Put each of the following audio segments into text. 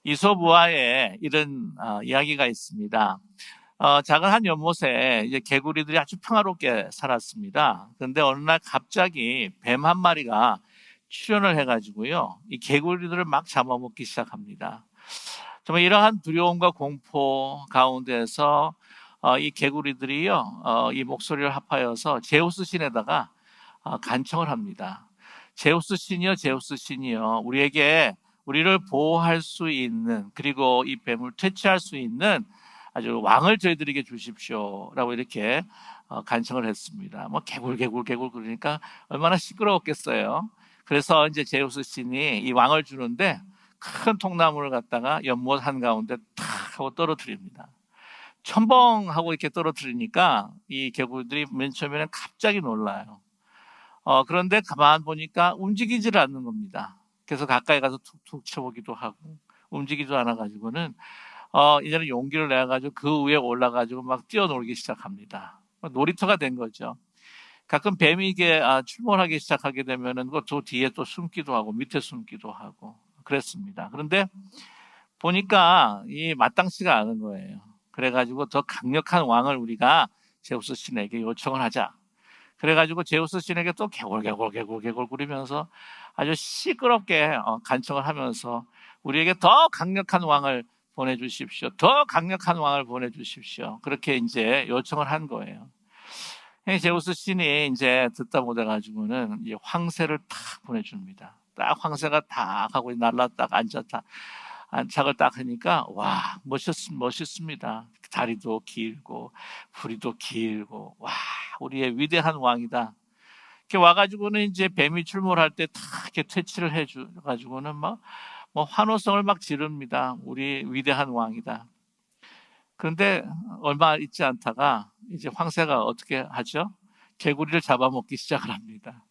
이솝우화에 이런 이야기가 있습니다. 작은 한 연못에 이제 개구리들이 아주 평화롭게 살았습니다. 그런데 어느 날 갑자기 뱀 한 마리가 출현을 해가지고요, 이 개구리들을 막 잡아먹기 시작합니다. 정말 이러한 두려움과 공포 가운데서 이 개구리들이요, 이 목소리를 합하여서 제우스 신에다가 간청을 합니다. 제우스 신이여, 제우스 신이여, 우리를 보호할 수 있는, 그리고 이 뱀을 퇴치할 수 있는 아주 왕을 저희들에게 주십시오라고 이렇게 간청을 했습니다. 뭐 개굴 그러니까 얼마나 시끄러웠겠어요. 그래서 이제 제우스 신이 이 왕을 주는데 큰 통나무를 갖다가 연못 한가운데 탁 하고 떨어뜨립니다. 첨벙하고 이렇게 떨어뜨리니까 이 개구리들이 맨 처음에는 갑자기 놀라요. 그런데 가만 보니까 움직이질 않는 겁니다. 그래서 가까이 가서 툭툭 쳐보기도 하고, 움직이지도 않아가지고는 이제는 용기를 내가지고 그 위에 올라가지고 막 뛰어놀기 시작합니다. 놀이터가 된 거죠. 가끔 뱀이 이게 출몰하기 시작하게 되면은 저 뒤에 또 숨기도 하고 밑에 숨기도 하고 그랬습니다. 그런데 보니까 이 마땅치가 않은 거예요. 그래가지고 더 강력한 왕을 우리가 제우스 신에게 요청을 하자. 그래가지고 제우스 신에게 또 개골 구리면서 아주 시끄럽게 간청을 하면서 우리에게 더 강력한 왕을 보내주십시오. 더 강력한 왕을 보내주십시오. 그렇게 이제 요청을 한 거예요. 제우스 신이 이제 듣다 보다 가지고는 이 황새를 탁 보내줍니다. 딱 황새가 딱 하고 날라 딱 앉았다. 안착을 딱 하니까 와, 멋있습니다. 다리도 길고 부리도 길고 와, 우리의 위대한 왕이다. 이렇게 와가지고는 이제 뱀이 출몰할 때 다 이렇게 퇴치를 해줘가지고는 막 뭐 환호성을 막 지릅니다. 우리 위대한 왕이다. 그런데 얼마 있지 않다가 이제 황새가 어떻게 하죠? 개구리를 잡아먹기 시작을 합니다.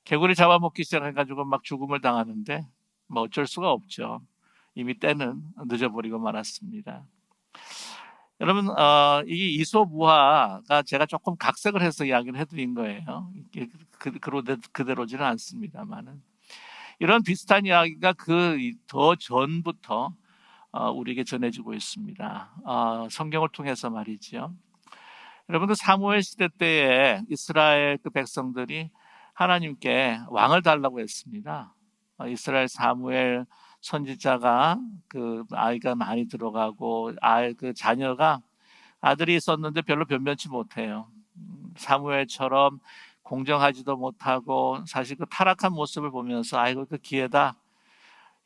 개구리 잡아먹기 시작해가지고 막 죽음을 당하는데 뭐 어쩔 수가 없죠. 이미 때는 늦어버리고 말았습니다. 여러분, 이 이솝우화가 제가 조금 각색을 해서 이야기를 해드린 거예요. 그대로지는 않습니다만은 이런 비슷한 이야기가 더 전부터 우리에게 전해지고 있습니다. 성경을 통해서 말이죠. 여러분, 그 사무엘 시대 때에 이스라엘 그 백성들이 하나님께 왕을 달라고 했습니다. 이스라엘 사무엘 선지자가 그 아이가 많이 들어가고 그 자녀가 아들이 있었는데 별로 변변치 못해요. 사무엘처럼 공정하지도 못하고 사실 그 타락한 모습을 보면서 아이고 그 기회다.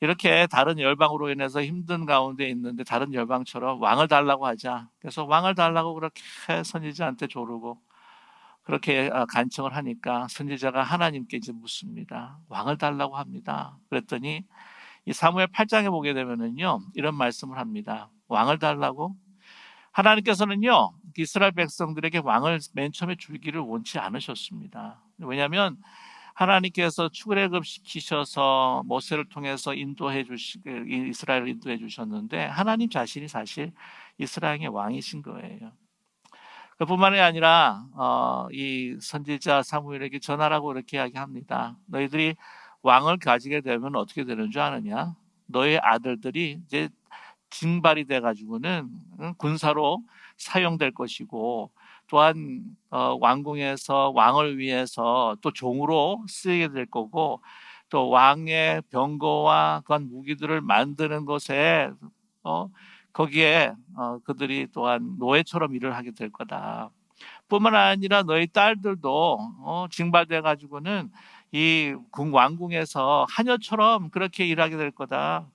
이렇게 다른 열방으로 인해서 힘든 가운데 있는데 다른 열방처럼 왕을 달라고 하자. 그래서 왕을 달라고 그렇게 선지자한테 조르고 그렇게 간청을 하니까 선지자가 하나님께 이제 묻습니다. 왕을 달라고 합니다. 그랬더니 이 사무엘 8장에 보게 되면은요, 이런 말씀을 합니다. 왕을 달라고? 하나님께서는요, 이스라엘 백성들에게 왕을 맨 처음에 주기를 원치 않으셨습니다. 왜냐하면 하나님께서 출애굽시키셔서 모세를 통해서 이스라엘을 인도해 주셨는데 하나님 자신이 사실 이스라엘의 왕이신 거예요. 그뿐만이 아니라 이 선지자 사무엘에게 전하라고 이렇게 이야기합니다. 너희들이 왕을 가지게 되면 어떻게 되는 줄 아느냐? 너희 아들들이 이제 징발이 돼가지고는 군사로 사용될 것이고 또한 왕궁에서 왕을 위해서 또 종으로 쓰이게 될 거고 또 왕의 병거와 그런 무기들을 만드는 것에 거기에 그들이 또한 노예처럼 일을 하게 될 거다. 뿐만 아니라 너희 딸들도 징발돼 가지고는 이 왕궁에서 하녀처럼 그렇게 일하게 될 거다.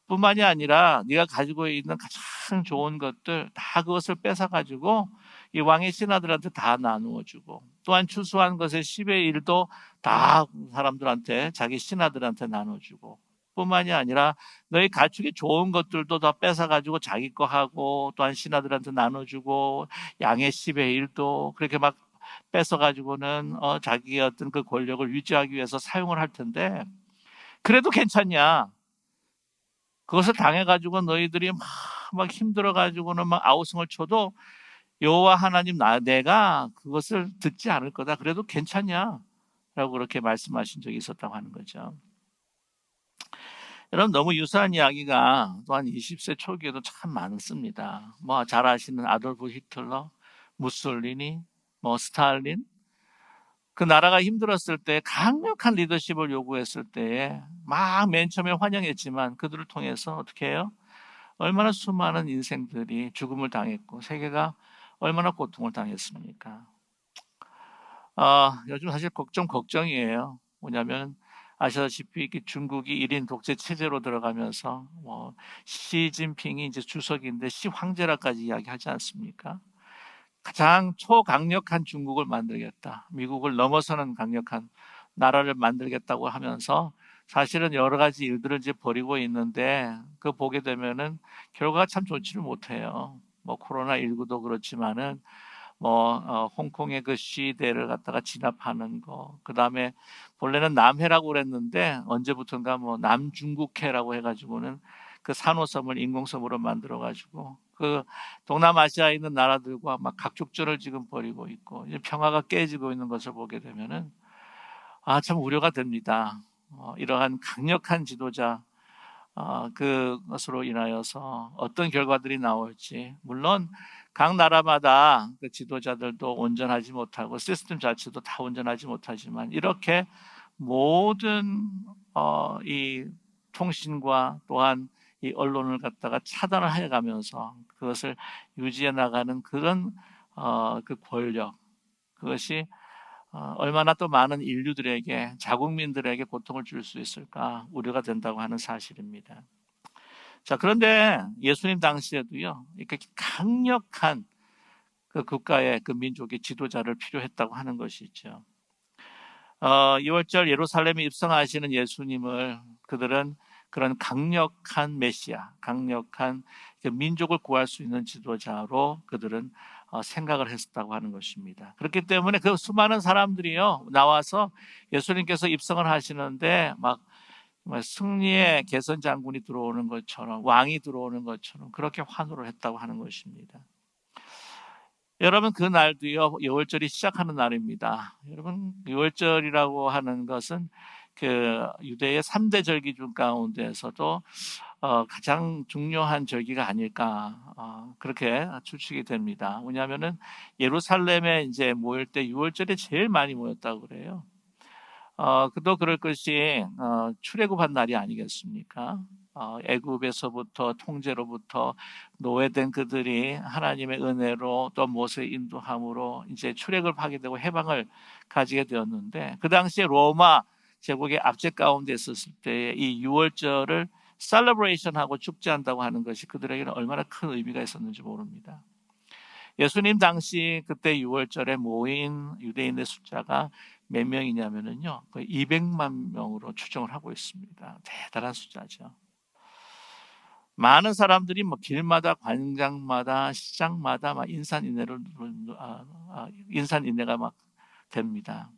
뿐만이 아니라 네가 가지고 있는 가장 좋은 것들 다 그것을 뺏어 가지고 이 왕의 신하들한테 다 나누어 주고 또한 추수한 것의 10의 1도 다 사람들한테 자기 신하들한테 나눠 주고 뿐만이 아니라 너희 가축의 좋은 것들도 다 뺏어 가지고 자기 거 하고 또한 신하들한테 나눠 주고 양의 10의 1도 그렇게 막 뺏어 가지고는 자기의 어떤 그 권력을 유지하기 위해서 사용을 할 텐데 그래도 괜찮냐? 그것을 당해가지고 너희들이 막 힘들어가지고는 막 아우성을 쳐도 여호와 하나님 내가 그것을 듣지 않을 거다. 그래도 괜찮냐? 라고 그렇게 말씀하신 적이 있었다고 하는 거죠. 여러분 너무 유사한 이야기가 또한 20세 초기에도 참 많습니다. 뭐 잘 아시는 아돌프 히틀러, 무솔리니, 뭐 스탈린, 그 나라가 힘들었을 때 강력한 리더십을 요구했을 때에 막 맨 처음에 환영했지만 그들을 통해서 어떻게 해요? 얼마나 수많은 인생들이 죽음을 당했고 세계가 얼마나 고통을 당했습니까? 요즘 사실 걱정이에요. 뭐냐면 아시다시피 중국이 1인 독재 체제로 들어가면서 뭐 시진핑이 이제 주석인데 시황제라까지 이야기하지 않습니까? 가장 초강력한 중국을 만들겠다. 미국을 넘어서는 강력한 나라를 만들겠다고 하면서 사실은 여러 가지 일들을 이제 벌이고 있는데 그 보게 되면은 결과가 참 좋지를 못해요. 뭐 코로나19도 그렇지만은 뭐 홍콩의 그 시대를 갖다가 진압하는 거, 그 다음에 본래는 남해라고 그랬는데 언제부턴가 뭐 남중국해라고 해가지고는 그 산호섬을 인공섬으로 만들어가지고 그 동남아시아에 있는 나라들과 막 각축전을 지금 벌이고 있고 이제 평화가 깨지고 있는 것을 보게 되면은 참 우려가 됩니다. 이러한 강력한 지도자 그것으로 인하여서 어떤 결과들이 나올지, 물론 각 나라마다 그 지도자들도 온전하지 못하고 시스템 자체도 다 온전하지 못하지만 이렇게 모든 이 통신과 또한 이 언론을 갖다가 차단을 해가면서 그것을 유지해 나가는 그런 그 권력, 그것이 얼마나 또 많은 인류들에게, 자국민들에게 고통을 줄 수 있을까 우려가 된다고 하는 사실입니다. 자, 그런데 예수님 당시에도요, 이렇게 강력한 그 국가의 그 민족의 지도자를 필요했다고 하는 것이죠. 2월절 예루살렘에 입성하시는 예수님을 그들은 그런 강력한 메시아, 강력한 그 민족을 구할 수 있는 지도자로 그들은 생각을 했었다고 하는 것입니다. 그렇기 때문에 그 수많은 사람들이요 나와서 예수님께서 입성을 하시는데 막 승리의 개선 장군이 들어오는 것처럼, 왕이 들어오는 것처럼 그렇게 환호를 했다고 하는 것입니다. 여러분, 그 날도요, 유월절이 시작하는 날입니다. 여러분, 유월절이라고 하는 것은 그 유대의 3대 절기 중 가운데에서도 가장 중요한 절기가 아닐까, 그렇게 추측이 됩니다. 왜냐하면은 예루살렘에 이제 모일 때 유월절에 제일 많이 모였다고 그래요. 그도 그럴 것이 출애굽한 날이 아니겠습니까? 애굽에서부터 통제로부터 노예된 그들이 하나님의 은혜로 또 모세의 인도함으로 이제 출애굽을 하게 되고 해방을 가지게 되었는데 그 당시에 로마 제국의 압제 가운데 있었을 때 이 유월절을 셀러브레이션하고 축제한다고 하는 것이 그들에게는 얼마나 큰 의미가 있었는지 모릅니다. 예수님 당시 그때 유월절에 모인 유대인의 숫자가 몇 명이냐면요, 거의 200만 명으로 추정을 하고 있습니다. 대단한 숫자죠. 많은 사람들이 뭐 길마다, 광장마다, 시장마다 막 인산인해가 막 됩니다.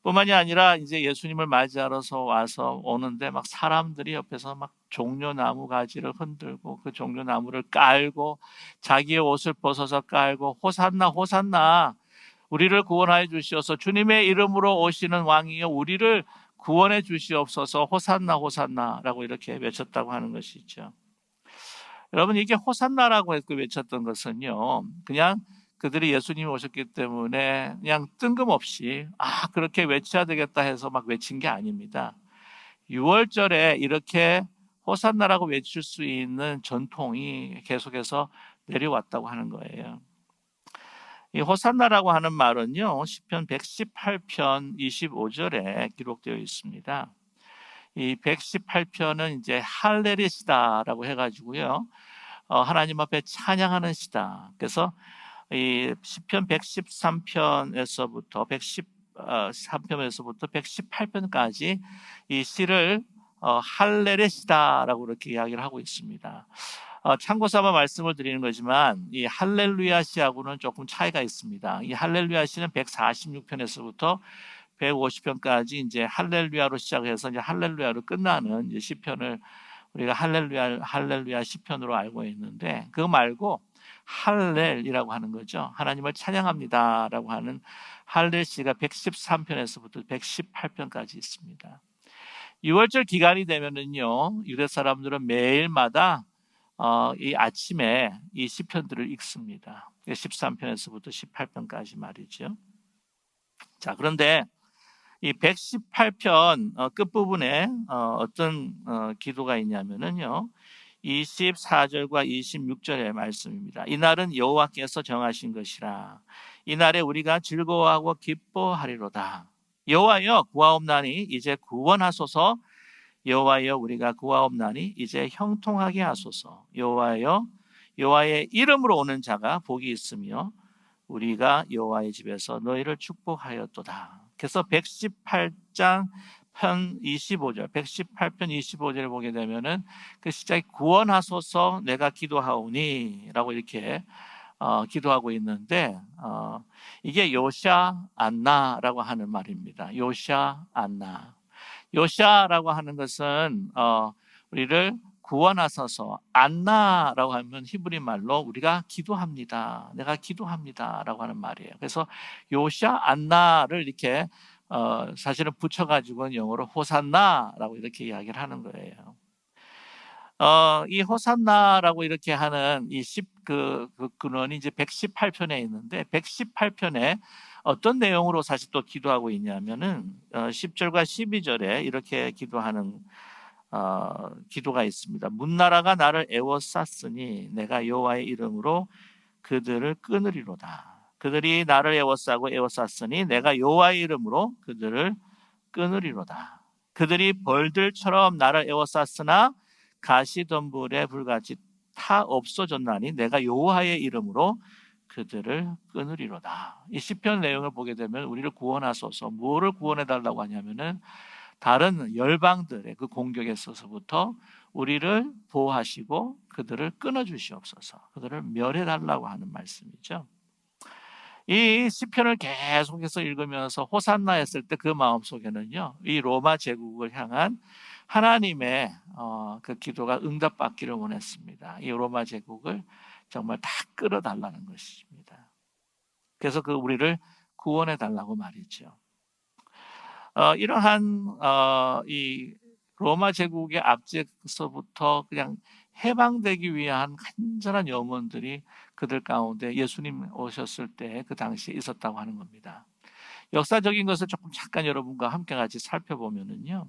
뿐만이 아니라 이제 예수님을 맞이하러서 와서 오는데 막 사람들이 옆에서 막 종려나무 가지를 흔들고 그 종려나무를 깔고 자기의 옷을 벗어서 깔고 호산나 호산나 우리를 구원하여 주시어서 주님의 이름으로 오시는 왕이여 우리를 구원해 주시옵소서 호산나 호산나라고 이렇게 외쳤다고 하는 것이죠. 여러분, 이게 호산나라고 외쳤던 것은요, 그냥 그들이 예수님이 오셨기 때문에 그냥 뜬금없이 그렇게 외쳐야 되겠다 해서 막 외친 게 아닙니다. 6월절에 이렇게 호산나라고 외칠 수 있는 전통이 계속해서 내려왔다고 하는 거예요. 이 호산나라고 하는 말은요, 시편 118편 25절에 기록되어 있습니다. 이 118편은 이제 할렐의 시다라고 해가지고요, 하나님 앞에 찬양하는 시다. 그래서 이 시편 113편에서부터 113편에서부터 118편까지 이 시를 할렐의 시다라고 이렇게 이야기를 하고 있습니다. 참고 삼아 말씀을 드리는 거지만 이 할렐루야 시하고는 조금 차이가 있습니다. 이 할렐루야 시는 146편에서부터 150편까지 이제 할렐루야로 시작해서 이제 할렐루야로 끝나는 이제 시편을 우리가 할렐루야 시편으로 알고 있는데 그거 말고 할렐이라고 하는 거죠. 하나님을 찬양합니다라고 하는 할렐 시가 113편에서부터 118편까지 있습니다. 유월절 기간이 되면은요, 유대 사람들은 매일마다 이 아침에 이 시편들을 읽습니다. 13편에서부터 18편까지 말이죠. 자, 그런데 이 118편 끝부분에 어떤 기도가 있냐면은요. 24절과 26절의 말씀입니다. 이날은 여호와께서 정하신 것이라. 이날에 우리가 즐거워하고 기뻐하리로다. 여호와여 구하옵나니 이제 구원하소서. 여호와여 우리가 구하옵나니 이제 형통하게 하소서. 여호와여 여호와의 이름으로 오는 자가 복이 있으며 우리가 여호와의 집에서 너희를 축복하였도다. 그래서 118장 편 25절, 118편 25절을 보게 되면은 그 시작이 구원하소서 내가 기도하오니라고 이렇게 기도하고 있는데 이게 요샤 안나라고 하는 말입니다. 요샤 안나. 요샤라고 하는 것은 우리를 구원하소서. 안나라고 하면 히브리 말로 우리가 기도합니다. 내가 기도합니다라고 하는 말이에요. 그래서 요샤 안나를 이렇게 사실은 붙여가지고 영어로 호산나라고 이렇게 이야기를 하는 거예요. 이 호산나라고 이렇게 하는 그 근원이 이제 118편에 있는데 118편에 어떤 내용으로 사실 또 기도하고 있냐면은 10절과 12절에 이렇게 기도하는 기도가 있습니다. 문나라가 나를 애워쌌으니 내가 여호와의 이름으로 그들을 끊으리로다. 그들이 나를 애워쌌으니 내가 여호와의 이름으로 그들을 끊으리로다. 그들이 벌들처럼 나를 애워쌌으나 가시덤불에 불같이 타 없어졌나니 내가 여호와의 이름으로 그들을 끊으리로다. 이 시편 내용을 보게 되면 우리를 구원하소서. 무엇을 구원해 달라고 하냐면은 다른 열방들의 그 공격에 있어서부터 우리를 보호하시고 그들을 끊어 주시옵소서. 그들을 멸해 달라고 하는 말씀이죠. 이 시편을 계속해서 읽으면서 호산나 했을 때 그 마음속에는요. 이 로마 제국을 향한 하나님의 그 기도가 응답받기를 원했습니다. 이 로마 제국을 정말 다 끌어달라는 것입니다. 그래서 그 우리를 구원해 달라고 말이죠. 이러한 이 로마 제국의 압제에서부터 그냥 해방되기 위한 간절한 염원들이 그들 가운데 예수님 오셨을 때 그 당시에 있었다고 하는 겁니다. 역사적인 것을 조금 잠깐 여러분과 함께 같이 살펴보면은요.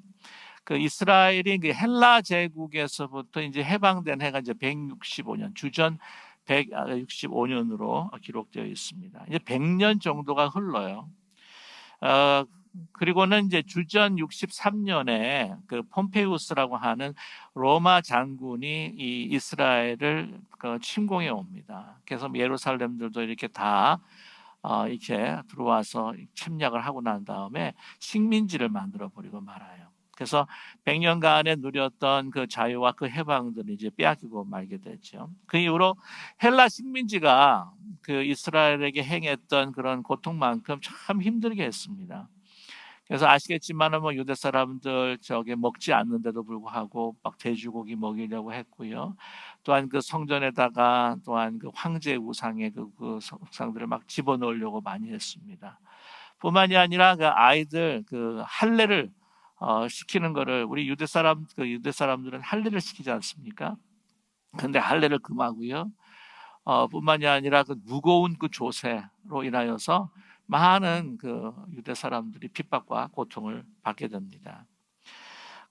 그 이스라엘이 그 헬라 제국에서부터 이제 해방된 해가 이제 165년 주전 165년으로 기록되어 있습니다. 이제 100년 정도가 흘러요. 그리고는 이제 주전 63년에 그 폼페이우스라고 하는 로마 장군이 이 이스라엘을 침공해 옵니다. 그래서 예루살렘들도 이렇게 다 이렇게 들어와서 침략을 하고 난 다음에 식민지를 만들어 버리고 말아요. 그래서 100년간에 누렸던 그 자유와 그 해방들을 이제 빼앗기고 말게 됐죠. 그 이후로 헬라 식민지가 그 이스라엘에게 행했던 그런 고통만큼 참 힘들게 했습니다. 그래서 아시겠지만은 뭐 유대 사람들 저게 먹지 않는데도 불구하고 막 돼지고기 먹이려고 했고요. 또한 그 성전에다가 또한 그 황제 우상의 그 우상들을 막 집어넣으려고 많이 했습니다. 뿐만이 아니라 그 아이들 그 할례를 시키는 거를 우리 유대 사람들은 할례를 시키지 않습니까? 근데 할례를 금하고요. 뿐만이 아니라 그 무거운 그 조세로 인하여서 많은 그 유대 사람들이 핍박과 고통을 받게 됩니다.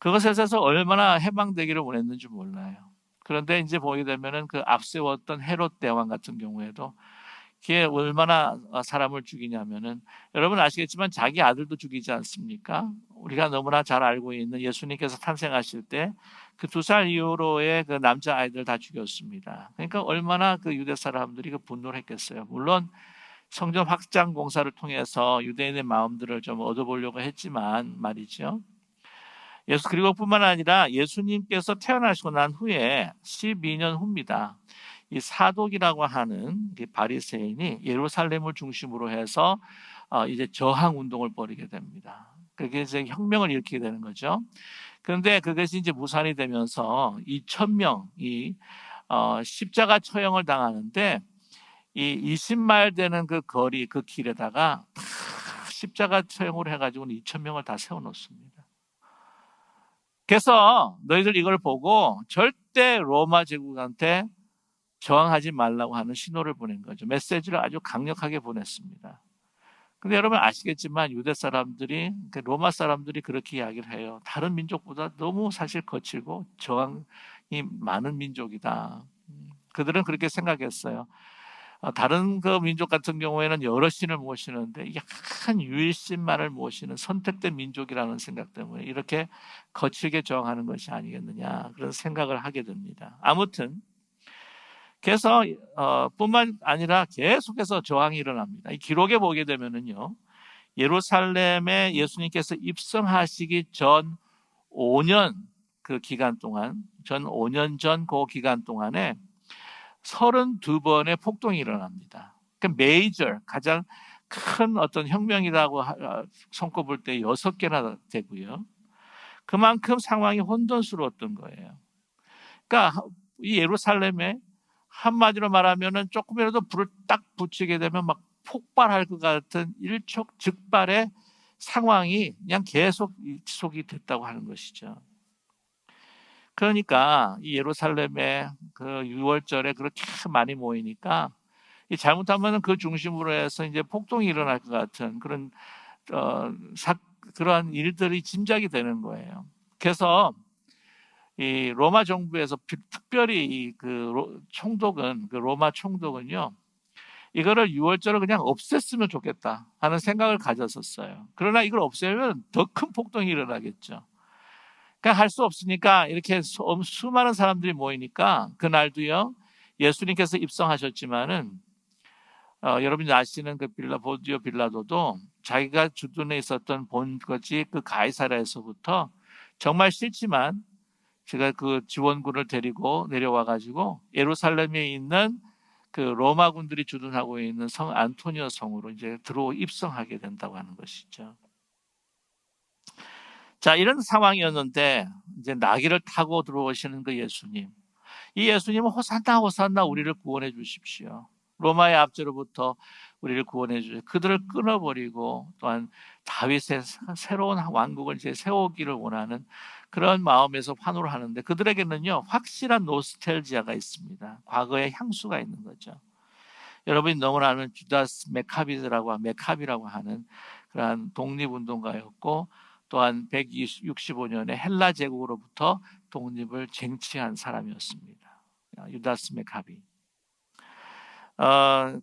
그것에 대해서 얼마나 해방되기를 원했는지 몰라요. 그런데 이제 보게 되면은 그 앞세웠던 헤롯 대왕 같은 경우에도 그게 얼마나 사람을 죽이냐면은 여러분 아시겠지만 자기 아들도 죽이지 않습니까? 우리가 너무나 잘 알고 있는 예수님께서 탄생하실 때 그 2살 이후로의 그 남자 아이들 다 죽였습니다. 그러니까 얼마나 그 유대 사람들이 그 분노를 했겠어요. 물론 성전 확장 공사를 통해서 유대인의 마음들을 좀 얻어보려고 했지만 말이죠. 그리고 뿐만 아니라 예수님께서 태어나시고 난 후에 12년 후입니다. 이 사독이라고 하는 바리새인이 예루살렘을 중심으로 해서 이제 저항 운동을 벌이게 됩니다. 그게 이제 혁명을 일으키게 되는 거죠. 그런데 그것이 이제 무산이 되면서 2,000명이 십자가 처형을 당하는데 이 20마일 되는 그 거리 그 길에다가 십자가 처형을 해가지고 2,000명을 다 세워놓습니다. 그래서 너희들 이걸 보고 절대 로마 제국한테 저항하지 말라고 하는 신호를 보낸 거죠. 메시지를 아주 강력하게 보냈습니다. 근데 여러분 아시겠지만 유대 사람들이, 로마 사람들이 그렇게 이야기를 해요. 다른 민족보다 너무 사실 거칠고 저항이 많은 민족이다. 그들은 그렇게 생각했어요. 다른 그 민족 같은 경우에는 여러 신을 모시는데 이게 한 유일신만을 모시는 선택된 민족이라는 생각 때문에 이렇게 거칠게 저항하는 것이 아니겠느냐, 그런 생각을 하게 됩니다. 아무튼 그래서 뿐만 아니라 계속해서 저항이 일어납니다. 이 기록에 보게 되면은요, 예루살렘에 예수님께서 입성하시기 전 5년 그 기간 동안, 전 5년 전 그 기간 동안에 32번의 폭동이 일어납니다. 그 메이저, 가장 큰 어떤 혁명이라고 손꼽을 때 6개나 되고요. 그만큼 상황이 혼돈스러웠던 거예요. 그러니까 이 예루살렘에 한마디로 말하면은 조금이라도 불을 딱 붙이게 되면 막 폭발할 것 같은 일촉즉발의 상황이 그냥 계속 지속이 됐다고 하는 것이죠. 그러니까 이 예루살렘에 그 유월절에 그렇게 많이 모이니까 잘못하면 그 중심으로 해서 이제 폭동이 일어날 것 같은 그런 그러한 일들이 짐작이 되는 거예요. 그래서 이 로마 정부에서 특별히 그 총독은, 그 로마 총독은요, 이거를 6월절을 그냥 없앴으면 좋겠다 하는 생각을 가졌었어요. 그러나 이걸 없애면 더 큰 폭동이 일어나겠죠. 그냥 할 수 없으니까 이렇게 수많은 사람들이 모이니까 그날도요, 예수님께서 입성하셨지만은 여러분이 아시는 그 본디오 빌라도도 자기가 주둔해 있었던 본거지 그 가이사랴에서부터 정말 싫지만 제가 그 지원군을 데리고 내려와 가지고 예루살렘에 있는 그 로마군들이 주둔하고 있는 성 안토니오 성으로 이제 입성하게 된다고 하는 것이죠. 자, 이런 상황이었는데 이제 나귀를 타고 들어오시는 그 예수님. 이 예수님은 호산나 호산나 우리를 구원해 주십시오. 로마의 압제로부터 우리를 구원해 주십시오. 그들을 끊어버리고 또한 다윗의 새로운 왕국을 이제 세우기를 원하는 그런 마음에서 환호를 하는데 그들에게는요, 확실한 노스텔지아가 있습니다. 과거의 향수가 있는 거죠. 여러분이 너무나 아는 주다스 메카비라고 하는 그러한 독립운동가였고 또한 165년에 헬라 제국으로부터 독립을 쟁취한 사람이었습니다. 유다스 메카비.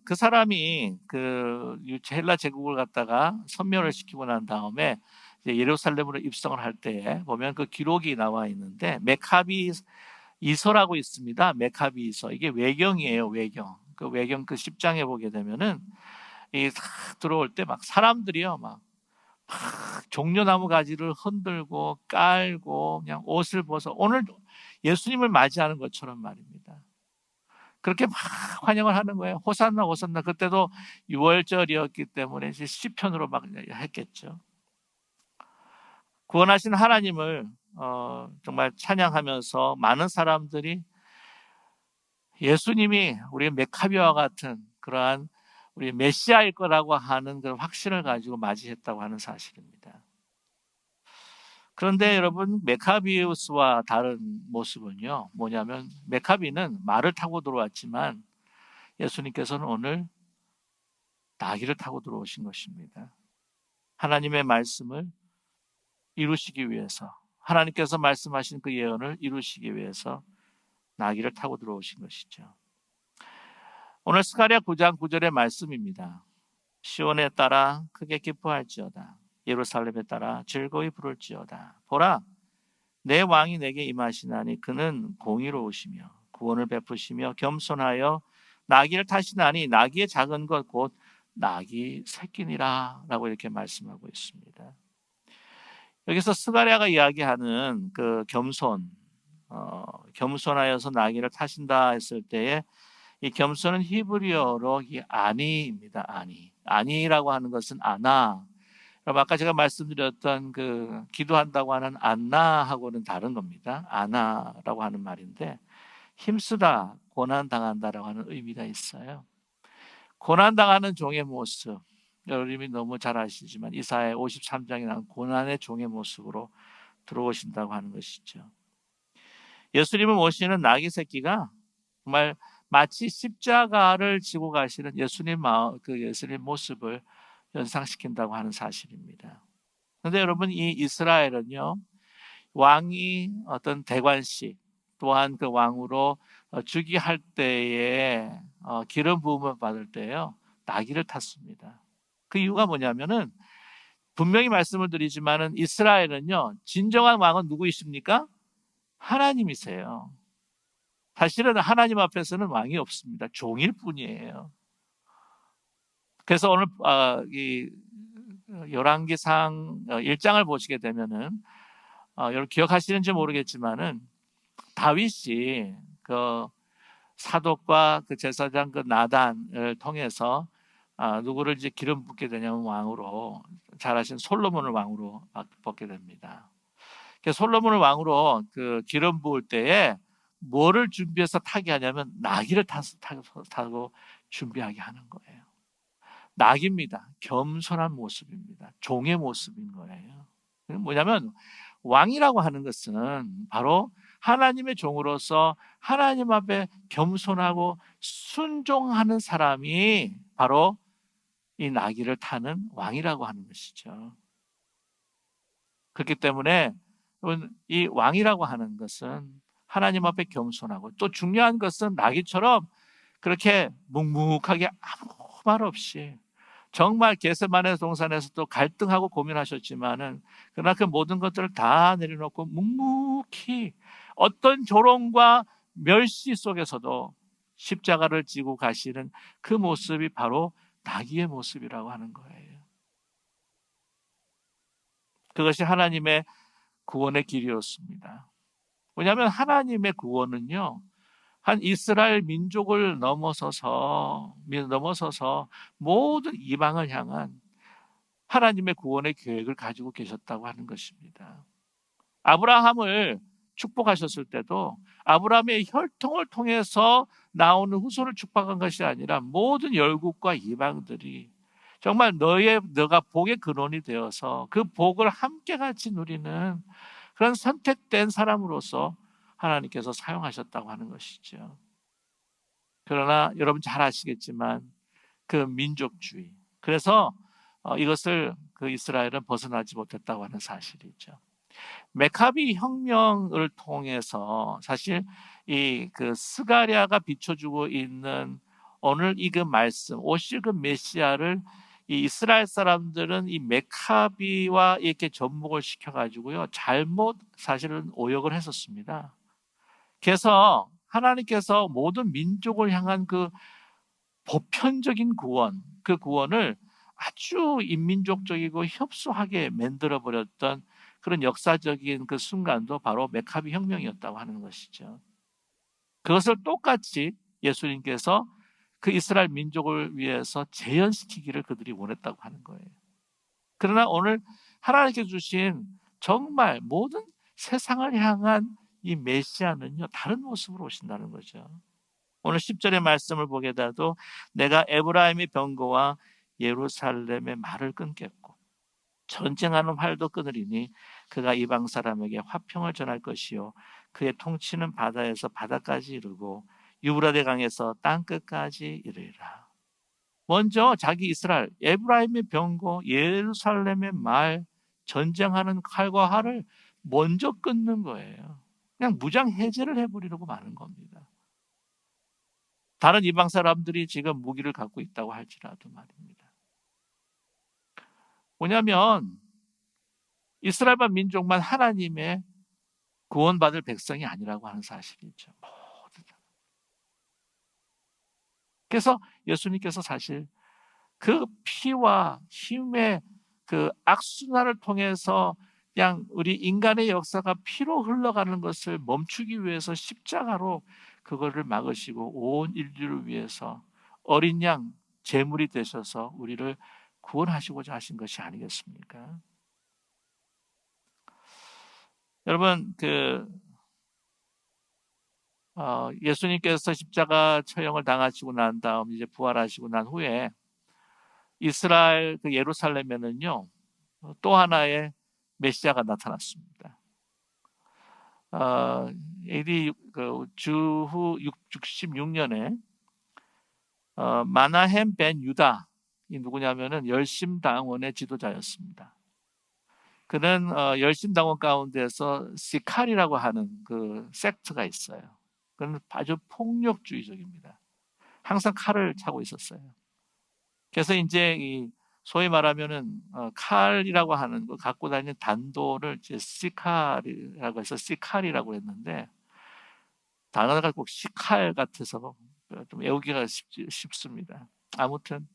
그 사람이 그 헬라 제국을 갖다가 섬멸을 시키고 난 다음에 이제 예루살렘으로 입성을 할 때에 보면 그 기록이 나와 있는데 메카비 이서라고 있습니다. 메카비 이서. 이게 외경이에요, 외경. 그 외경 그 10장에 보게 되면은 이 들어올 때 막 사람들이요, 막 종려나무 가지를 흔들고 깔고 그냥 옷을 벗어 오늘 예수님을 맞이하는 것처럼 말입니다. 그렇게 막 환영을 하는 거예요. 호산나 호산나. 그때도 6월절이었기 때문에 이제 시편으로 막 했겠죠. 구원하신 하나님을 정말 찬양하면서 많은 사람들이 예수님이 우리 메카비와 같은 그러한 우리 메시아일 거라고 하는 그런 확신을 가지고 맞이했다고 하는 사실입니다. 그런데 여러분, 메카비우스와 다른 모습은요, 뭐냐면 메카비는 말을 타고 들어왔지만 예수님께서는 오늘 나귀를 타고 들어오신 것입니다. 하나님의 말씀을 이루시기 위해서, 하나님께서 말씀하신 그 예언을 이루시기 위해서 나귀를 타고 들어오신 것이죠. 오늘 스가랴 9장 9절의 말씀입니다. 시온에 따라 크게 기뻐할지어다. 예루살렘에 따라 즐거이 부를지어다. 보라, 내 왕이 내게 임하시나니 그는 공의로우시며 구원을 베푸시며 겸손하여 나귀를 타시나니 나귀의 작은 것 곧 나귀 새끼니라 라고 이렇게 말씀하고 있습니다. 여기서 스가랴가 이야기하는 그 겸손하여서 나귀를 타신다 했을 때에 이 겸손은 히브리어로 이 아니입니다. 아니라고 하는 것은 아나. 그럼 아까 제가 말씀드렸던 그 기도한다고 하는 안나하고는 다른 겁니다. 아나라고 하는 말인데 힘쓰다, 고난 당한다라고 하는 의미가 있어요. 고난 당하는 종의 모습, 여러분이 너무 잘 아시지만 이사야 53장에 나온 고난의 종의 모습으로 들어오신다고 하는 것이죠. 예수님을 모시는 나귀 새끼가 정말 마치 십자가를 지고 가시는 예수님 모습을 연상시킨다고 하는 사실입니다. 그런데 여러분, 이 이스라엘은요, 왕이 어떤 대관식 또한 그 왕으로 즉위할 때에 기름 부음을 받을 때요, 나귀를 탔습니다. 그 이유가 뭐냐면은 분명히 말씀을 드리지만은 이스라엘은요, 진정한 왕은 누구이십니까? 하나님이세요. 사실은 하나님 앞에서는 왕이 없습니다. 종일 뿐이에요. 그래서 오늘 이 열왕기상 1장을 보시게 되면은 여러분 기억하시는지 모르겠지만은 다윗이 그 사독과 그 제사장 그 나단을 통해서 누구를 이제 기름 붓게 되냐면 왕으로 잘하신 솔로몬을 왕으로 뽑게 됩니다. 솔로몬을 왕으로 그 기름 부을 때에 뭐를 준비해서 타게 하냐면 나귀를 타고 준비하게 하는 거예요. 나귀입니다. 겸손한 모습입니다. 종의 모습인 거예요. 뭐냐면 왕이라고 하는 것은 바로 하나님의 종으로서 하나님 앞에 겸손하고 순종하는 사람이 바로 이 나귀를 타는 왕이라고 하는 것이죠. 그렇기 때문에 이 왕이라고 하는 것은 하나님 앞에 겸손하고, 또 중요한 것은 나귀처럼 그렇게 묵묵하게 아무 말 없이, 정말 겟세마네 동산에서도 갈등하고 고민하셨지만은 그러나 그 모든 것들을 다 내려놓고 묵묵히 어떤 조롱과 멸시 속에서도 십자가를 지고 가시는 그 모습이 바로 나귀의 모습이라고 하는 거예요. 그것이 하나님의 구원의 길이었습니다. 왜냐하면 하나님의 구원은요, 한 이스라엘 민족을 넘어서서 모든 이방을 향한 하나님의 구원의 계획을 가지고 계셨다고 하는 것입니다. 아브라함을 축복하셨을 때도 아브라함의 혈통을 통해서 나오는 후손을 축복한 것이 아니라 모든 열국과 이방들이 정말 너가 복의 근원이 되어서 그 복을 함께 같이 누리는 그런 선택된 사람으로서 하나님께서 사용하셨다고 하는 것이죠. 그러나 여러분 잘 아시겠지만 그 민족주의, 그래서 이것을 그 이스라엘은 벗어나지 못했다고 하는 사실이죠. 메카비 혁명을 통해서 사실 이 그 스가랴가 비춰주고 있는 오늘 이 그 말씀, 오실 그 메시아를 이 이스라엘 사람들은 이 메카비와 이렇게 접목을 시켜가지고요, 잘못 사실은 오역을 했었습니다. 그래서 하나님께서 모든 민족을 향한 그 보편적인 구원, 그 구원을 아주 인민족적이고 협소하게 만들어버렸던 그런 역사적인 그 순간도 바로 메카비 혁명이었다고 하는 것이죠. 그것을 똑같이 예수님께서 그 이스라엘 민족을 위해서 재현시키기를 그들이 원했다고 하는 거예요. 그러나 오늘 하나님께 주신 정말 모든 세상을 향한 이 메시아는요, 다른 모습으로 오신다는 거죠. 오늘 10절의 말씀을 보게 돼도 내가 에브라임의 병거와 예루살렘의 말을 끊겠고 전쟁하는 활도 끊으리니 그가 이방 사람에게 화평을 전할 것이요 그의 통치는 바다에서 바다까지 이르고 유브라데 강에서 땅끝까지 이르리라. 먼저 자기 이스라엘 에브라임의 병거 예루살렘의 말, 전쟁하는 칼과 활을 먼저 끊는 거예요. 그냥 무장 해제를 해버리려고 마는 겁니다. 다른 이방 사람들이 지금 무기를 갖고 있다고 할지라도 말입니다. 뭐냐면 이스라엘만 민족만 하나님의 구원받을 백성이 아니라고 하는 사실이죠. 그래서 예수님께서 사실 그 피와 힘의 그 악순환을 통해서 그냥 우리 인간의 역사가 피로 흘러가는 것을 멈추기 위해서 십자가로 그거를 막으시고 온 인류를 위해서 어린 양 제물이 되셔서 우리를 구원하시고자 하신 것이 아니겠습니까? 여러분 예수님께서 십자가 처형을 당하시고 난 다음 이제 부활하시고 난 후에 이스라엘 그 예루살렘에는요 또 하나의 메시아가 나타났습니다. AD 주후 66년에 마나헴 벤 유다, 이 누구냐면은 열심당원의 지도자였습니다. 그는 열심당원 가운데서 시칼이라고 하는 그 섹트가 있어요. 그는 아주 폭력주의적입니다. 항상 칼을 차고 있었어요. 그래서 이제 이 소위 말하면은 칼이라고 하는 거 갖고 다니는 단도를 이제 시칼이라고 해서 시칼이라고 했는데, 단어가 꼭 시칼 같아서 좀 외우기가 쉽습니다. 아무튼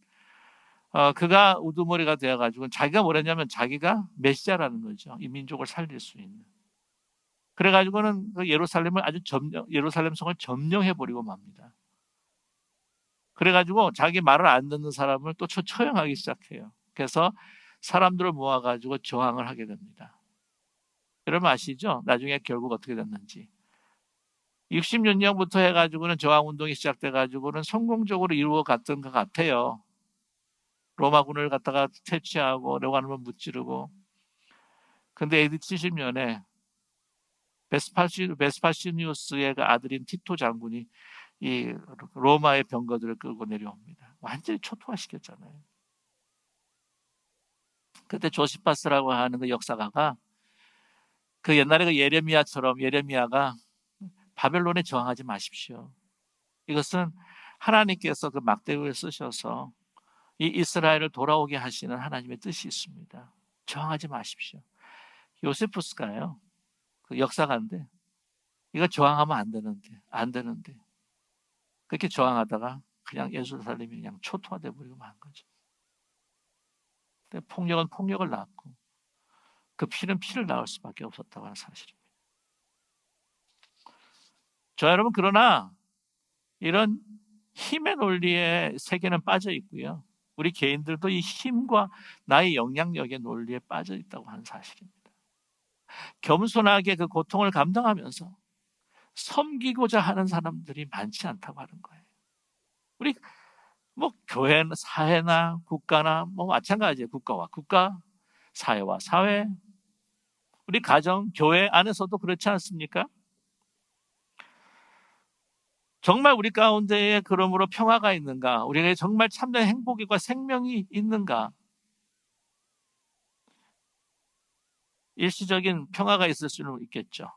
그가 우두머리가 되어가지고 자기가 뭐랬냐면 자기가 메시아라는 거죠. 이 민족을 살릴 수 있는. 그래가지고는 그 예루살렘을 예루살렘 성을 점령해버리고 맙니다. 그래가지고 자기 말을 안 듣는 사람을 또 처형하기 시작해요. 그래서 사람들을 모아가지고 저항을 하게 됩니다. 여러분 아시죠? 나중에 결국 어떻게 됐는지. 66년부터 해가지고는 저항운동이 시작돼가지고는 성공적으로 이루어갔던 것 같아요. 로마군을 갖다가 퇴치하고 로마군을 무찌르고. 근데 AD 70년에 베스파시니우스의 아들인 티토 장군이 이 로마의 병거들을 끌고 내려옵니다. 완전히 초토화시켰잖아요. 그때 조시파스라고 하는 그 역사가가 그 옛날에 그 예레미야처럼 예레미야가 바벨론에 저항하지 마십시오. 이것은 하나님께서 그 막대기를 쓰셔서 이 이스라엘을 돌아오게 하시는 하나님의 뜻이 있습니다. 저항하지 마십시오. 요세푸스가요, 그 역사가인데 이거 저항하면 안 되는데 그렇게 저항하다가 그냥 예루살렘이 그냥 초토화돼 버리고 만 거죠. 근데 폭력은 폭력을 낳고 그 피는 피를 낳을 수밖에 없었다고 하는 사실입니다. 저 여러분, 그러나 이런 힘의 논리에 세계는 빠져 있고요. 우리 개인들도 이 힘과 나의 영향력의 논리에 빠져 있다고 하는 사실입니다. 겸손하게 그 고통을 감당하면서 섬기고자 하는 사람들이 많지 않다고 하는 거예요. 우리 뭐 교회, 사회나 국가나 뭐 마찬가지예요. 국가와 국가, 사회와 사회, 우리 가정, 교회 안에서도 그렇지 않습니까? 정말 우리 가운데에 그러므로 평화가 있는가? 우리에게 정말 참된 행복과 생명이 있는가? 일시적인 평화가 있을 수는 있겠죠.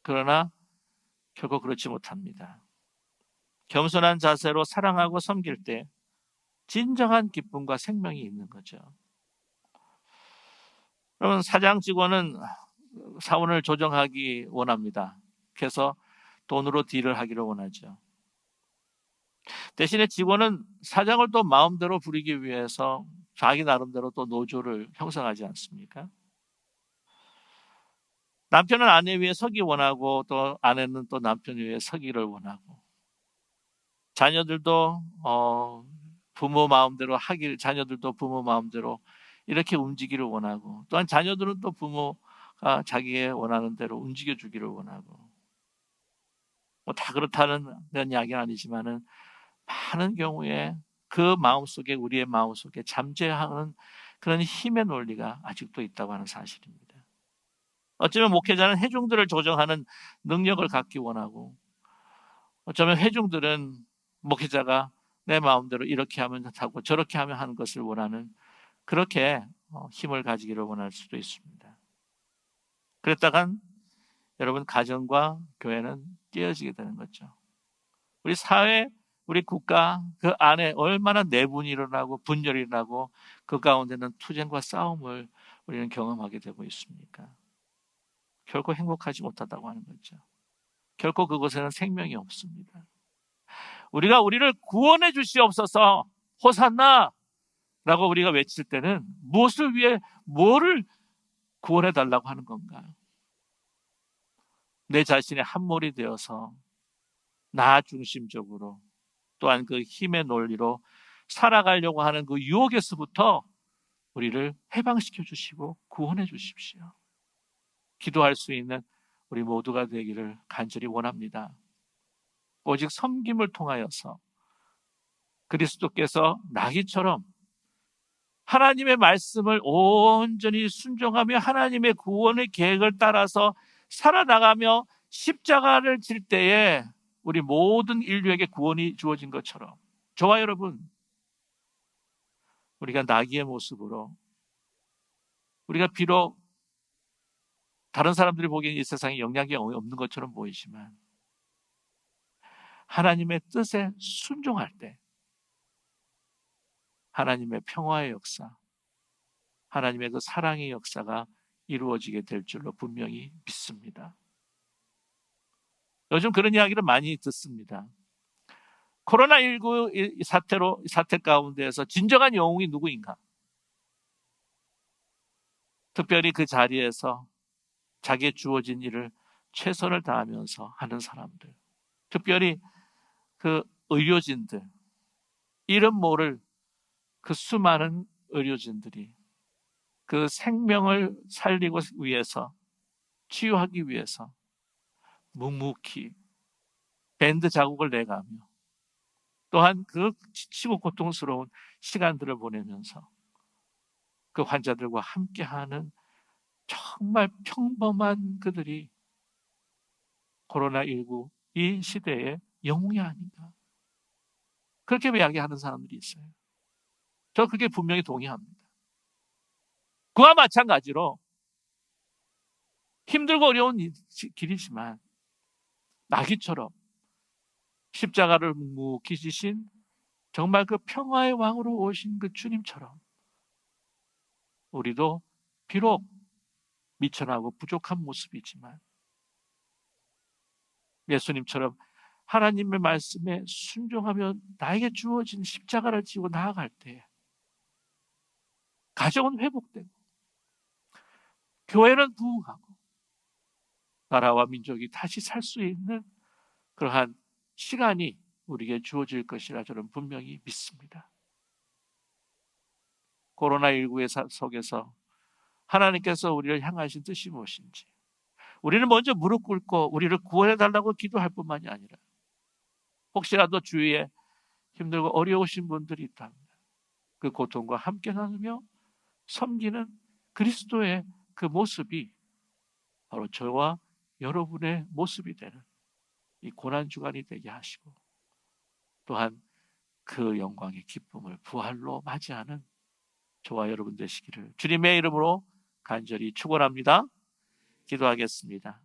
그러나 결국 그렇지 못합니다. 겸손한 자세로 사랑하고 섬길 때 진정한 기쁨과 생명이 있는 거죠. 여러분, 사장 직원은 사원을 조정하기 원합니다. 그래서 돈으로 딜을 하기를 원하죠. 대신에 직원은 사장을 또 마음대로 부리기 위해서 자기 나름대로 또 노조를 형성하지 않습니까? 남편은 아내 위에 서기 원하고 또 아내는 또 남편 위에 서기를 원하고, 자녀들도 자녀들도 부모 마음대로 이렇게 움직이기를 원하고, 또한 자녀들은 또 부모가 자기의 원하는 대로 움직여주기를 원하고, 뭐 다 그렇다는 그런 이야기는 아니지만은 많은 경우에 그 마음속에, 우리의 마음속에 잠재하는 그런 힘의 논리가 아직도 있다고 하는 사실입니다. 어쩌면 목회자는 회중들을 조정하는 능력을 갖기 원하고, 어쩌면 회중들은 목회자가 내 마음대로 이렇게 하면 하고 저렇게 하면 하는 것을 원하는, 그렇게 힘을 가지기를 원할 수도 있습니다. 그랬다간 여러분, 가정과 교회는 깨어지게 되는 거죠. 우리 사회, 우리 국가 그 안에 얼마나 내분이 일어나고 분열이 일어나고 그 가운데는 투쟁과 싸움을 우리는 경험하게 되고 있습니까? 결코 행복하지 못하다고 하는 거죠. 결코 그곳에는 생명이 없습니다. 우리가 우리를 구원해 주시옵소서 호산나 라고 우리가 외칠 때는 무엇을 위해, 뭐를 구원해 달라고 하는 건가? 내 자신의 함몰이 되어서 나 중심적으로, 또한 그 힘의 논리로 살아가려고 하는 그 유혹에서부터 우리를 해방시켜 주시고 구원해 주십시오. 기도할 수 있는 우리 모두가 되기를 간절히 원합니다. 오직 섬김을 통하여서 그리스도께서 나귀처럼 하나님의 말씀을 온전히 순종하며 하나님의 구원의 계획을 따라서 살아나가며 십자가를 질 때에 우리 모든 인류에게 구원이 주어진 것처럼 저와 여러분, 우리가 나귀의 모습으로, 우리가 비록 다른 사람들이 보기엔 이 세상에 영향이 없는 것처럼 보이지만 하나님의 뜻에 순종할 때 하나님의 평화의 역사, 하나님의 그 사랑의 역사가 이루어지게 될 줄로 분명히 믿습니다. 요즘 그런 이야기를 많이 듣습니다. 코로나19 사태 가운데에서 진정한 영웅이 누구인가? 특별히 그 자리에서 자기의 주어진 일을 최선을 다하면서 하는 사람들, 특별히 그 의료진들, 이름 모를 그 수많은 의료진들이 그 생명을 살리고 위해서, 치유하기 위해서 묵묵히 밴드 자국을 내가며 또한 그 지치고 고통스러운 시간들을 보내면서 그 환자들과 함께하는 정말 평범한 그들이 코로나19 이 시대의 영웅이 아닌가, 그렇게 이야기하는 사람들이 있어요. 저 그게 분명히 동의합니다. 그와 마찬가지로 힘들고 어려운 길이지만 나귀처럼 십자가를 묵묵히 지신 정말 그 평화의 왕으로 오신 그 주님처럼 우리도 비록 미천하고 부족한 모습이지만 예수님처럼 하나님의 말씀에 순종하며 나에게 주어진 십자가를 지고 나아갈 때 가정은 회복되고 교회는 부흥하고 나라와 민족이 다시 살 수 있는 그러한 시간이 우리에게 주어질 것이라 저는 분명히 믿습니다. 코로나19의 속에서 하나님께서 우리를 향하신 뜻이 무엇인지, 우리는 먼저 무릎 꿇고 우리를 구원해달라고 기도할 뿐만이 아니라 혹시라도 주위에 힘들고 어려우신 분들이 있다면 그 고통과 함께 나누며 섬기는 그리스도의 그 모습이 바로 저와 여러분의 모습이 되는 이 고난주간이 되게 하시고 또한 그 영광의 기쁨을 부활로 맞이하는 저와 여러분 되시기를 주님의 이름으로 간절히 축원합니다. 기도하겠습니다.